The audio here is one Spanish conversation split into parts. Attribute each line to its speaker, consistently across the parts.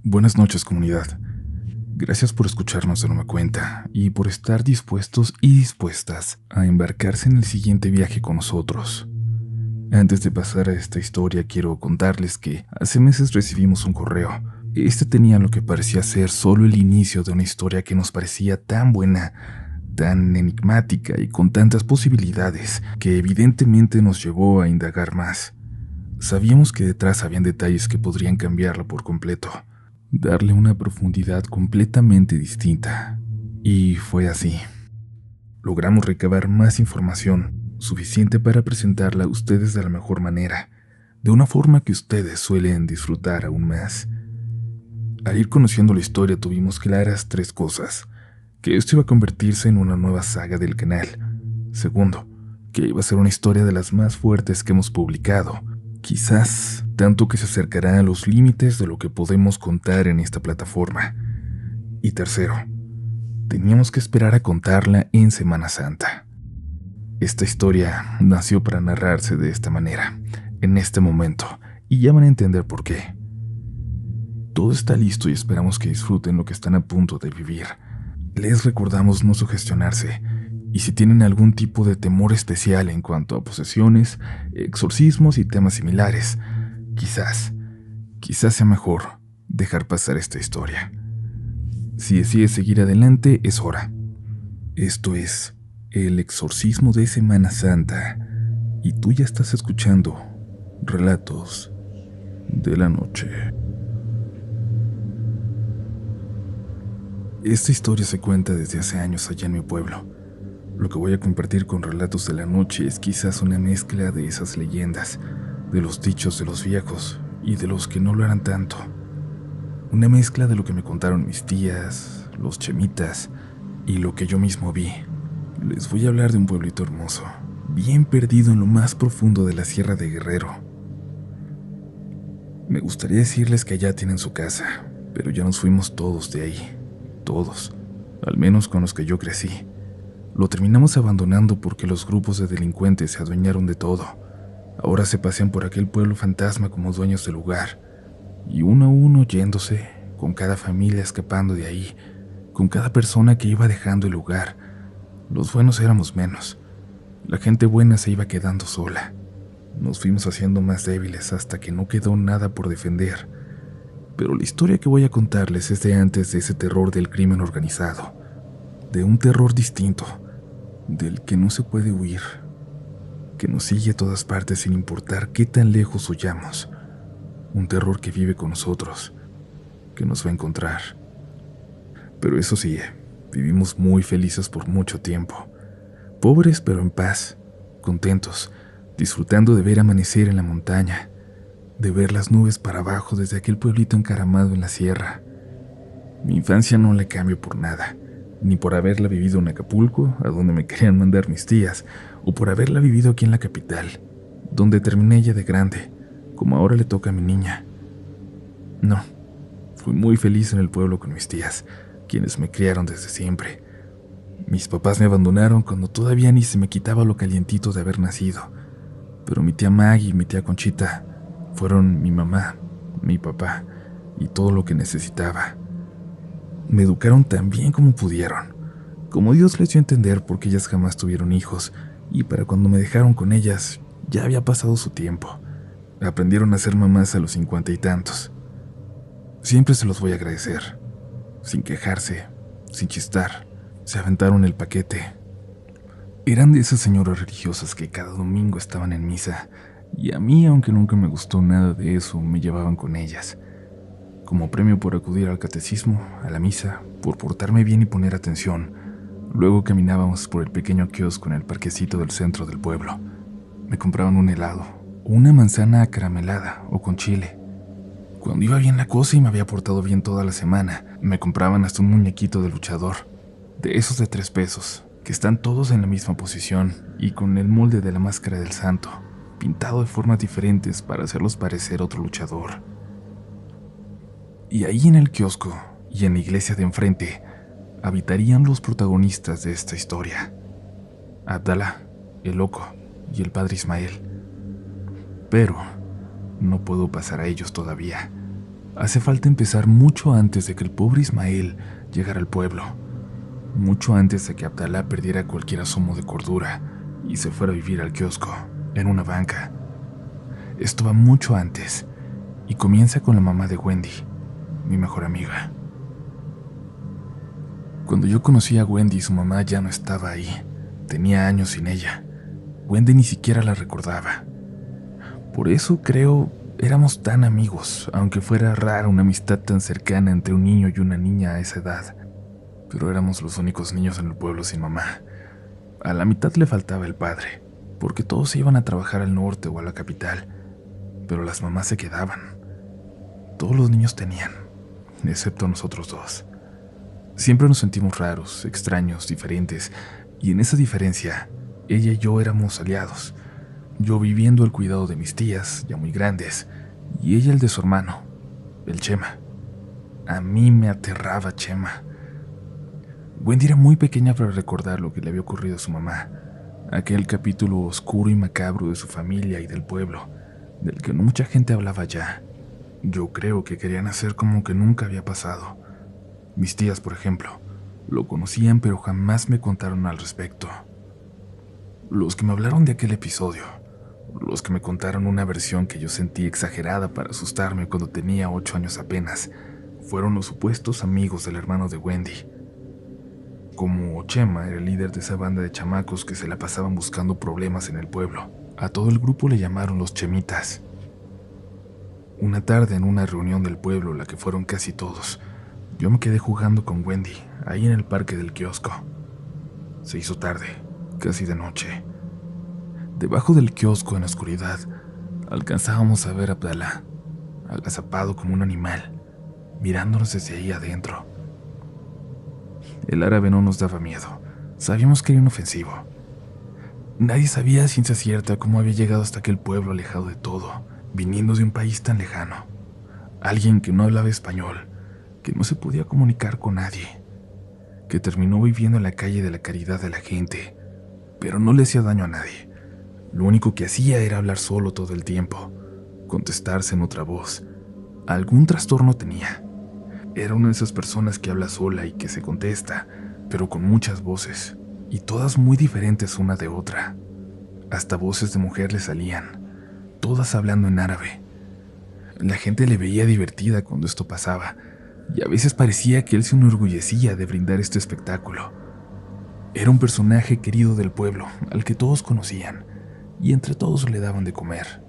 Speaker 1: Buenas noches, comunidad. Gracias por escucharnos de nueva cuenta y por estar dispuestos y dispuestas a embarcarse en el siguiente viaje con nosotros. Antes de pasar a esta historia, quiero contarles que hace meses recibimos un correo. Este tenía lo que parecía ser solo el inicio de una historia que nos parecía tan buena, tan enigmática y con tantas posibilidades, que evidentemente nos llevó a indagar más. Sabíamos que detrás habían detalles que podrían cambiarla por completo, darle una profundidad completamente distinta. Y fue así. Logramos recabar más información, suficiente para presentarla a ustedes de la mejor manera, de una forma que ustedes suelen disfrutar aún más. Al ir conociendo la historia tuvimos claras tres cosas: que esto iba a convertirse en una nueva saga del canal. Segundo, que iba a ser una historia de las más fuertes que hemos publicado, quizás tanto que se acercará a los límites de lo que podemos contar en esta plataforma. Y tercero, teníamos que esperar a contarla en Semana Santa. Esta historia nació para narrarse de esta manera, en este momento, y ya van a entender por qué. Todo está listo y esperamos que disfruten lo que están a punto de vivir. Les recordamos no sugestionarse, y si tienen algún tipo de temor especial en cuanto a posesiones, exorcismos y temas similares, quizás sea mejor dejar pasar esta historia. Si decides seguir adelante, es hora. Esto es El Exorcismo de Semana Santa, y tú ya estás escuchando Relatos de la Noche. Esta historia se cuenta desde hace años allá en mi pueblo. Lo que voy a compartir con Relatos de la Noche es quizás una mezcla de esas leyendas, de los dichos de los viejos y de los que no lo eran tanto. Una mezcla de lo que me contaron mis tías, los chemitas y lo que yo mismo vi. Les voy a hablar de un pueblito hermoso, bien perdido en lo más profundo de la Sierra de Guerrero. Me gustaría decirles que allá tienen su casa, pero ya nos fuimos todos de ahí. Todos, al menos con los que yo crecí. Lo terminamos abandonando porque los grupos de delincuentes se adueñaron de todo. Ahora se pasean por aquel pueblo fantasma como dueños del lugar, y uno a uno yéndose, con cada familia escapando de ahí, con cada persona que iba dejando el lugar. Los buenos éramos menos. La gente buena se iba quedando sola. Nos fuimos haciendo más débiles hasta que no quedó nada por defender. Pero la historia que voy a contarles es de antes de ese terror del crimen organizado, de un terror distinto, del que no se puede huir, que nos sigue a todas partes sin importar qué tan lejos huyamos, un terror que vive con nosotros, que nos va a encontrar. Pero eso sí, vivimos muy felices por mucho tiempo, pobres pero en paz, contentos, disfrutando de ver amanecer en la montaña, de ver las nubes para abajo desde aquel pueblito encaramado en la sierra. Mi infancia no la cambio por nada, ni por haberla vivido en Acapulco, a donde me querían mandar mis tías, o por haberla vivido aquí en la capital, donde terminé ya de grande, como ahora le toca a mi niña. No, fui muy feliz en el pueblo con mis tías, quienes me criaron desde siempre. Mis papás me abandonaron cuando todavía ni se me quitaba lo calientito de haber nacido, pero mi tía Maggie y mi tía Conchita fueron mi mamá, mi papá y todo lo que necesitaba. Me educaron tan bien como pudieron, como Dios les dio a entender, porque ellas jamás tuvieron hijos, y para cuando me dejaron con ellas, ya había pasado su tiempo. Aprendieron a ser mamás a los 50 y tantos. Siempre se los voy a agradecer. Sin quejarse, sin chistar, se aventaron el paquete. Eran de esas señoras religiosas que cada domingo estaban en misa, y a mí, aunque nunca me gustó nada de eso, me llevaban con ellas. Como premio por acudir al catecismo, a la misa, por portarme bien y poner atención, luego caminábamos por el pequeño kiosco en el parquecito del centro del pueblo. Me compraban un helado, o una manzana acaramelada o con chile. Cuando iba bien la cosa y me había portado bien toda la semana, me compraban hasta un muñequito de luchador, de esos de 3 pesos, que están todos en la misma posición y con el molde de la máscara del santo, pintado de formas diferentes para hacerlos parecer otro luchador. Y ahí en el kiosco y en la iglesia de enfrente habitarían los protagonistas de esta historia: Abdalá, el loco y el padre Ismael. Pero no puedo pasar a ellos todavía. Hace falta empezar mucho antes de que el pobre Ismael llegara al pueblo, mucho antes de que Abdalá perdiera cualquier asomo de cordura y se fuera a vivir al kiosco, en una banca. Esto va mucho antes, y comienza con la mamá de Wendy, mi mejor amiga. Cuando yo conocí a Wendy, su mamá ya no estaba ahí. Tenía años sin ella. Wendy ni siquiera la recordaba. Por eso creo éramos tan amigos, aunque fuera rara una amistad tan cercana entre un niño y una niña a esa edad. Pero éramos los únicos niños en el pueblo sin mamá. A la mitad le faltaba el padre, porque todos se iban a trabajar al norte o a la capital, pero las mamás se quedaban. Todos los niños tenían, excepto nosotros dos. Siempre nos sentimos raros, extraños, diferentes, y en esa diferencia, ella y yo éramos aliados. Yo viviendo el cuidado de mis tías, ya muy grandes, y ella el de su hermano, el Chema. A mí me aterraba Chema. Wendy era muy pequeña para recordar lo que le había ocurrido a su mamá, aquel capítulo oscuro y macabro de su familia y del pueblo, del que no mucha gente hablaba ya. Yo creo que querían hacer como que nunca había pasado. Mis tías, por ejemplo, lo conocían pero jamás me contaron al respecto. Los que me hablaron de aquel episodio, los que me contaron una versión que yo sentí exagerada para asustarme cuando tenía 8 años apenas, fueron los supuestos amigos del hermano de Wendy. Como Chema era el líder de esa banda de chamacos que se la pasaban buscando problemas en el pueblo, a todo el grupo le llamaron los Chemitas. Una tarde en una reunión del pueblo, la que fueron casi todos, yo me quedé jugando con Wendy, ahí en el parque del kiosco. Se hizo tarde, casi de noche. Debajo del kiosco, en la oscuridad, alcanzábamos a ver a Abdalá, agazapado como un animal, mirándonos desde ahí adentro. El árabe no nos daba miedo, sabíamos que era inofensivo. Nadie sabía a ciencia cierta cómo había llegado hasta aquel pueblo alejado de todo, viniendo de un país tan lejano. Alguien que no hablaba español, que no se podía comunicar con nadie, que terminó viviendo en la calle de la caridad de la gente, pero no le hacía daño a nadie. Lo único que hacía era hablar solo todo el tiempo, contestarse en otra voz. Algún trastorno tenía. Era una de esas personas que habla sola y que se contesta, pero con muchas voces, y todas muy diferentes una de otra. Hasta voces de mujer le salían, todas hablando en árabe. La gente le veía divertida cuando esto pasaba, y a veces parecía que él se enorgullecía de brindar este espectáculo. Era un personaje querido del pueblo, al que todos conocían, y entre todos le daban de comer.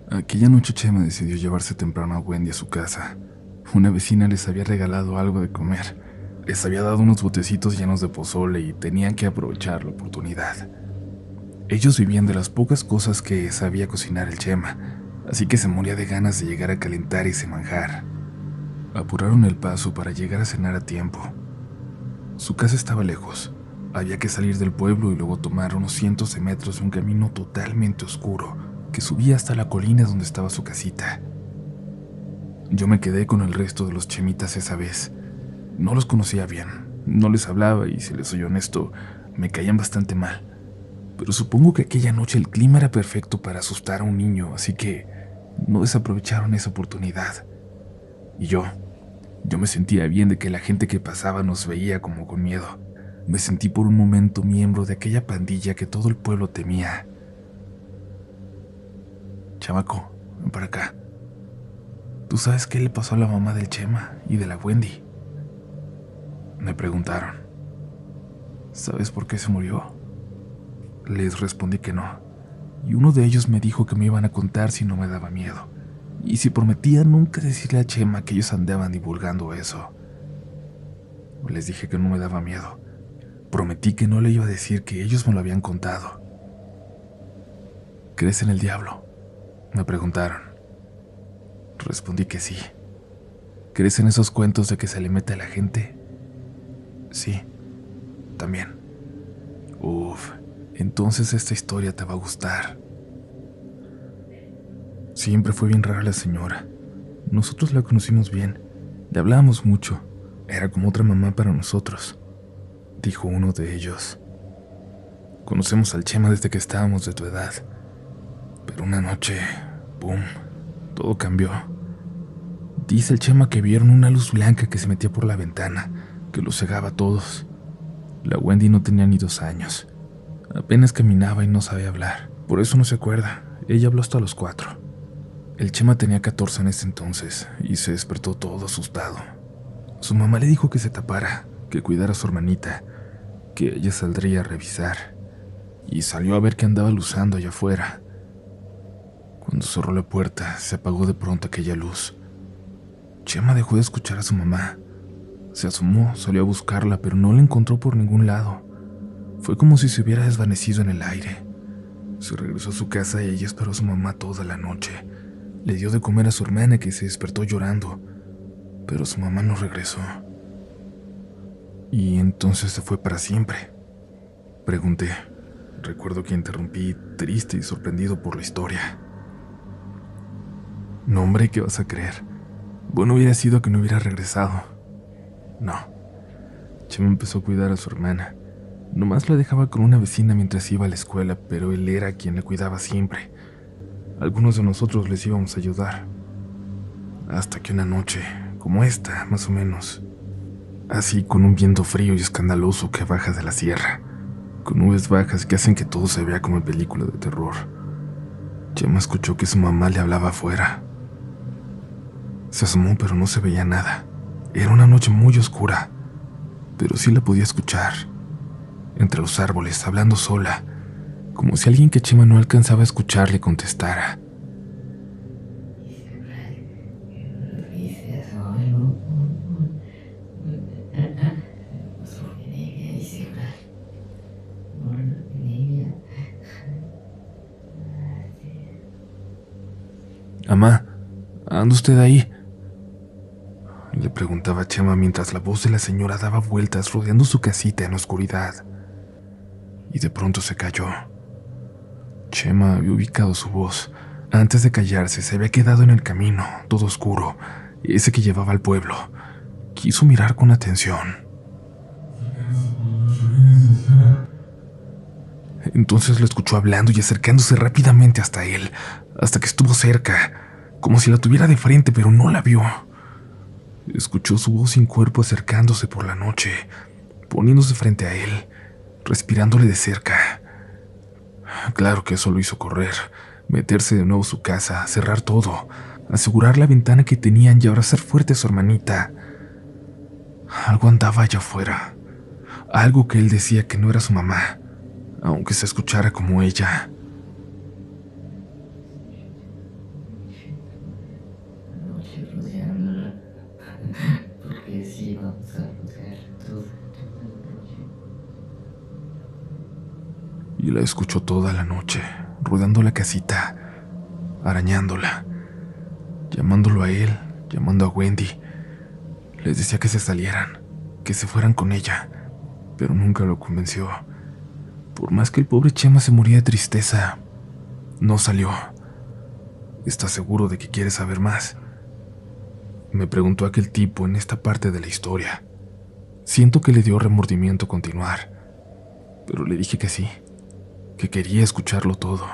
Speaker 1: Aquella noche Chema decidió llevarse temprano a Wendy a su casa. Una vecina les había regalado algo de comer. Les había dado unos botecitos llenos de pozole y tenían que aprovechar la oportunidad. Ellos vivían de las pocas cosas que sabía cocinar el Chema, así que se moría de ganas de llegar a calentar ese manjar. Apuraron el paso para llegar a cenar a tiempo. Su casa estaba lejos. Había que salir del pueblo y luego tomar unos cientos de metros de un camino totalmente oscuro que subía hasta la colina donde estaba su casita. Yo me quedé con el resto de los Chemitas esa vez. No los conocía bien, no les hablaba y, si les soy honesto, me caían bastante mal. Pero supongo que aquella noche el clima era perfecto para asustar a un niño, así que no desaprovecharon esa oportunidad. Y yo me sentía bien de que la gente que pasaba nos veía como con miedo. Me sentí por un momento miembro de aquella pandilla que todo el pueblo temía. Chamaco, ven para acá. ¿Tú sabes qué le pasó a la mamá del Chema y de la Wendy? Me preguntaron. ¿Sabes por qué se murió? Les respondí que no, y uno de ellos me dijo que me iban a contar si no me daba miedo, y si prometía nunca decirle a Chema que ellos andaban divulgando eso. Les dije que no me daba miedo. Prometí que no le iba a decir que ellos me lo habían contado. ¿Crees en el diablo?, me preguntaron. Respondí que sí. ¿Crees en esos cuentos de que se le mete a la gente? Sí, también. Uf, entonces esta historia te va a gustar. Siempre fue bien rara la señora. Nosotros la conocimos bien, le hablábamos mucho. Era como otra mamá para nosotros, dijo uno de ellos. Conocemos al Chema desde que estábamos de tu edad, pero una noche ¡Pum! Todo cambió. Dice el Chema que vieron una luz blanca que se metía por la ventana, que los cegaba a todos. La Wendy no tenía ni 2 años. Apenas caminaba y no sabía hablar. Por eso no se acuerda. Ella habló hasta los 4. El Chema tenía 14 en ese entonces y se despertó todo asustado. Su mamá le dijo que se tapara, que cuidara a su hermanita, que ella saldría a revisar. Y salió a ver que andaba luzando allá afuera. Cuando cerró la puerta, se apagó de pronto aquella luz. Chema dejó de escuchar a su mamá. Se asomó, salió a buscarla, pero no la encontró por ningún lado. Fue como si se hubiera desvanecido en el aire. Se regresó a su casa y ella esperó a su mamá toda la noche. Le dio de comer a su hermana, que se despertó llorando, pero su mamá no regresó. ¿Y entonces se fue para siempre?, pregunté. Recuerdo que interrumpí, triste y sorprendido por la historia. No, hombre, ¿qué vas a creer? Bueno hubiera sido que no hubiera regresado. No. Chema empezó a cuidar a su hermana. Nomás la dejaba con una vecina mientras iba a la escuela, pero él era quien la cuidaba siempre. Algunos de nosotros les íbamos a ayudar. Hasta que una noche, como esta, más o menos, así con un viento frío y escandaloso que baja de la sierra, con nubes bajas que hacen que todo se vea como en película de terror, Chema escuchó que su mamá le hablaba afuera. Se asomó, pero no se veía nada. Era una noche muy oscura, pero sí la podía escuchar. Entre los árboles, hablando sola, como si alguien que Chema no alcanzaba a escuchar le contestara. «Amá, ¿anda usted ahí?», le preguntaba Chema mientras la voz de la señora daba vueltas rodeando su casita en la oscuridad. Y de pronto se calló. Chema había ubicado su voz. Antes de callarse, se había quedado en el camino, todo oscuro, ese que llevaba al pueblo. Quiso mirar con atención. Entonces lo escuchó hablando y acercándose rápidamente hasta él, hasta que estuvo cerca, como si la tuviera de frente, pero no la vio. Escuchó su voz sin cuerpo acercándose por la noche, poniéndose frente a él, respirándole de cerca. Claro que eso lo hizo correr, meterse de nuevo a su casa, cerrar todo, asegurar la ventana que tenían y abrazar fuerte a su hermanita. Algo andaba allá afuera, algo que él decía que no era su mamá, aunque se escuchara como ella. Y la escuchó toda la noche, rodeando la casita, arañándola, llamándolo a él, llamando a Wendy. Les decía que se salieran, que se fueran con ella, pero nunca lo convenció. Por más que el pobre Chema se moría de tristeza, no salió. ¿Estás seguro de que quieres saber más?, me preguntó aquel tipo en esta parte de la historia. Siento que le dio remordimiento continuar, pero le dije que sí, que quería escucharlo todo.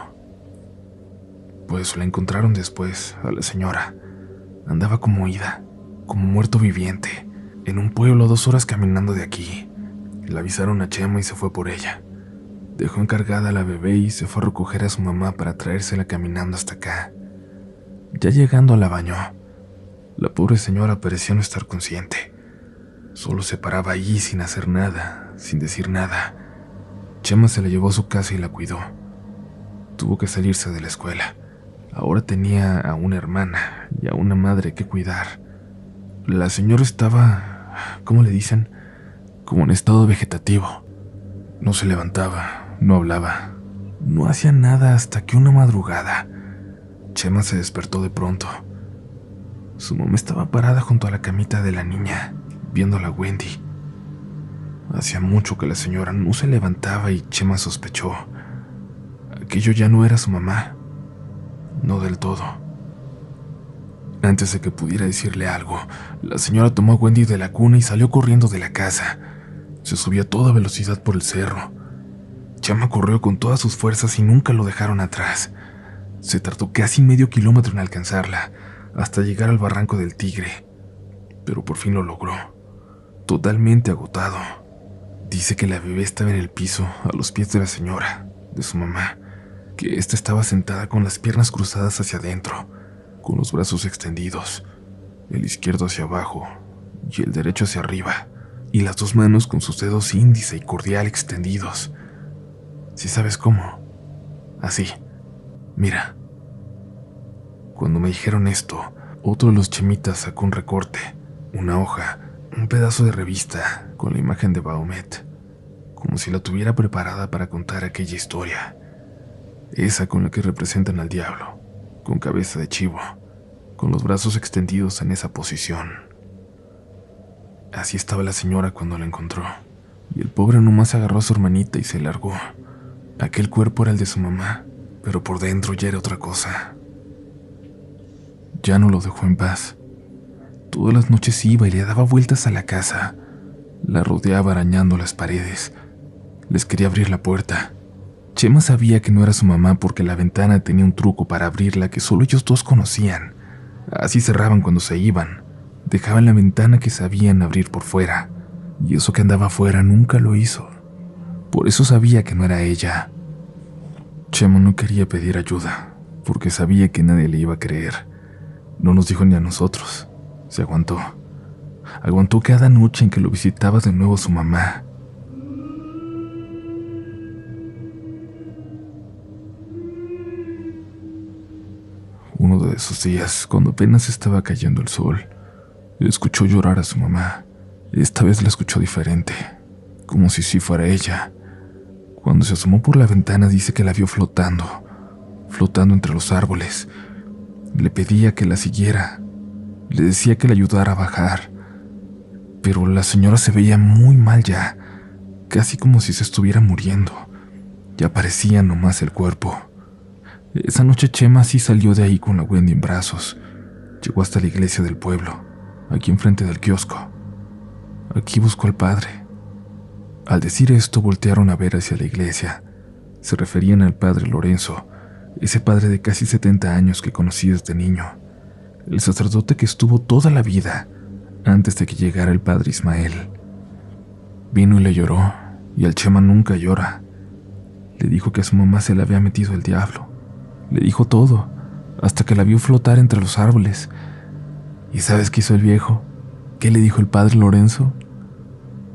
Speaker 1: Pues la encontraron después, a la señora. Andaba como ida, como muerto viviente, en un pueblo a 2 horas caminando de aquí. Le avisaron a Chema y se fue por ella. Dejó encargada a la bebé y se fue a recoger a su mamá para traérsela caminando hasta acá. Ya llegando la bañó. La pobre señora pareció no estar consciente. Solo se paraba allí sin hacer nada, sin decir nada. Chema se la llevó a su casa y la cuidó. Tuvo que salirse de la escuela. Ahora tenía a una hermana y a una madre que cuidar. La señora estaba, ¿cómo le dicen?, como en estado vegetativo. No se levantaba, no hablaba, no hacía nada hasta que una madrugada Chema se despertó de pronto. Su mamá estaba parada junto a la camita de la niña, viendo a la Wendy. Hacía mucho que la señora no se levantaba y Chema sospechó. Aquello ya no era su mamá. No del todo. Antes de que pudiera decirle algo, la señora tomó a Wendy de la cuna y salió corriendo de la casa. Se subió a toda velocidad por el cerro. Chema corrió con todas sus fuerzas y nunca lo dejaron atrás. Se tardó casi medio kilómetro en alcanzarla, hasta llegar al barranco del Tigre, pero por fin lo logró, totalmente agotado. Dice que la bebé estaba en el piso, a los pies de la señora, de su mamá, que ésta estaba sentada con las piernas cruzadas hacia adentro, con los brazos extendidos, el izquierdo hacia abajo y el derecho hacia arriba, y las dos manos con sus dedos índice y cordial extendidos. ¿Sí sabes cómo? Así. Mira. Cuando me dijeron esto, otro de los chemitas sacó un recorte, una hoja, un pedazo de revista con la imagen de Baphomet, como si la tuviera preparada para contar aquella historia, esa con la que representan al diablo, con cabeza de chivo, con los brazos extendidos en esa posición. Así estaba la señora cuando la encontró, y el pobre nomás agarró a su hermanita y se largó. Aquel cuerpo era el de su mamá, pero por dentro ya era otra cosa. Ya no lo dejó en paz. Todas las noches iba y le daba vueltas a la casa. La rodeaba arañando las paredes. Les quería abrir la puerta. Chema sabía que no era su mamá porque la ventana tenía un truco para abrirla que solo ellos dos conocían. Así cerraban cuando se iban. Dejaban la ventana que sabían abrir por fuera. Y eso que andaba afuera nunca lo hizo. Por eso sabía que no era ella. Chema no quería pedir ayuda, porque sabía que nadie le iba a creer. No nos dijo ni a nosotros. Se aguantó. Aguantó cada noche en que lo visitaba de nuevo su mamá. Uno de esos días, cuando apenas estaba cayendo el sol, escuchó llorar a su mamá. Esta vez la escuchó diferente, como si sí fuera ella. Cuando se asomó por la ventana dice que la vio flotando entre los árboles. Le pedía que la siguiera, le decía que la ayudara a bajar, pero la señora se veía muy mal ya, casi como si se estuviera muriendo. Ya parecía nomás el cuerpo. Esa noche Chema sí salió de ahí con la Wendy en brazos. Llegó hasta la iglesia del pueblo, aquí enfrente del kiosco. Aquí buscó al padre. Al decir esto voltearon a ver hacia la iglesia. Se referían al padre Lorenzo, ese padre de casi 70 años que conocí desde niño, el sacerdote que estuvo toda la vida antes de que llegara el padre Ismael. Vino y le lloró, y al Chema nunca llora. Le dijo que a su mamá se le había metido el diablo. Le dijo todo, hasta que la vio flotar entre los árboles. ¿Y sabes qué hizo el viejo? ¿Qué le dijo el padre Lorenzo?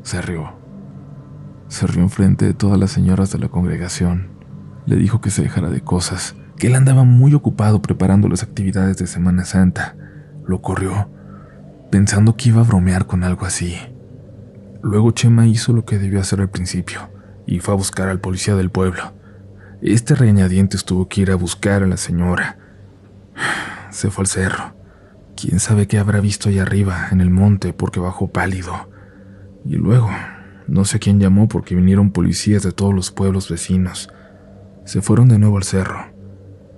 Speaker 1: Se rió. Se rió enfrente de todas las señoras de la congregación. Le dijo que se dejara de cosas, que él andaba muy ocupado preparando las actividades de Semana Santa. Lo corrió, pensando que iba a bromear con algo así. Luego Chema hizo lo que debió hacer al principio, y fue a buscar al policía del pueblo. Este regañadientes tuvo que ir a buscar a la señora. Se fue al cerro. Quién sabe qué habrá visto allá arriba, en el monte, porque bajó pálido. Y luego, no sé quién llamó porque vinieron policías de todos los pueblos vecinos. Se fueron de nuevo al cerro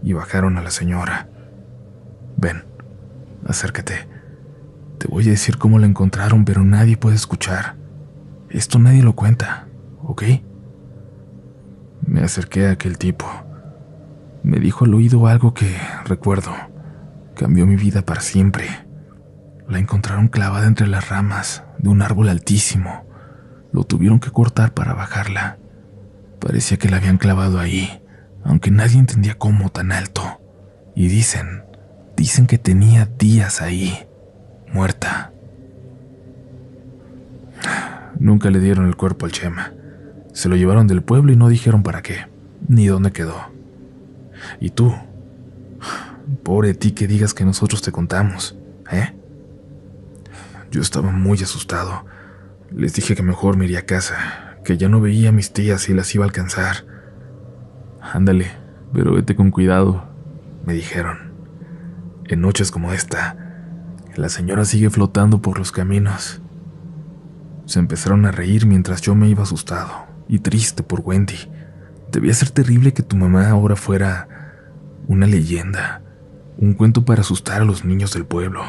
Speaker 1: y bajaron a la señora. Ven, acércate. Te voy a decir cómo la encontraron, pero nadie puede escuchar. Esto nadie lo cuenta, ¿ok? Me acerqué a aquel tipo. Me dijo al oído algo que, recuerdo, cambió mi vida para siempre. La encontraron clavada entre las ramas de un árbol altísimo. Lo tuvieron que cortar para bajarla. Parecía que la habían clavado ahí, aunque nadie entendía cómo tan alto. Y dicen que tenía días ahí, muerta. Nunca le dieron el cuerpo al Chema. Se lo llevaron del pueblo y no dijeron para qué, ni dónde quedó. Y tú, pobre de ti que digas que nosotros te contamos, ¿eh? Yo estaba muy asustado. Les dije que mejor me iría a casa, que ya no veía a mis tías y las iba a alcanzar. Ándale, pero vete con cuidado, me dijeron. En noches como esta, la señora sigue flotando por los caminos. Se empezaron a reír mientras yo me iba asustado y triste por Wendy. Debía ser terrible que tu mamá ahora fuera una leyenda, un cuento para asustar a los niños del pueblo.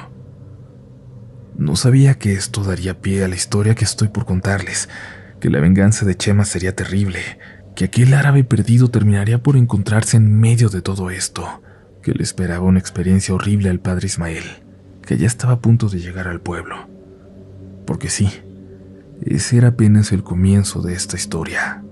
Speaker 1: No sabía que esto daría pie a la historia que estoy por contarles, que la venganza de Chema sería terrible, que aquel árabe perdido terminaría por encontrarse en medio de todo esto, que le esperaba una experiencia horrible al padre Ismael, que ya estaba a punto de llegar al pueblo. Porque sí, ese era apenas el comienzo de esta historia.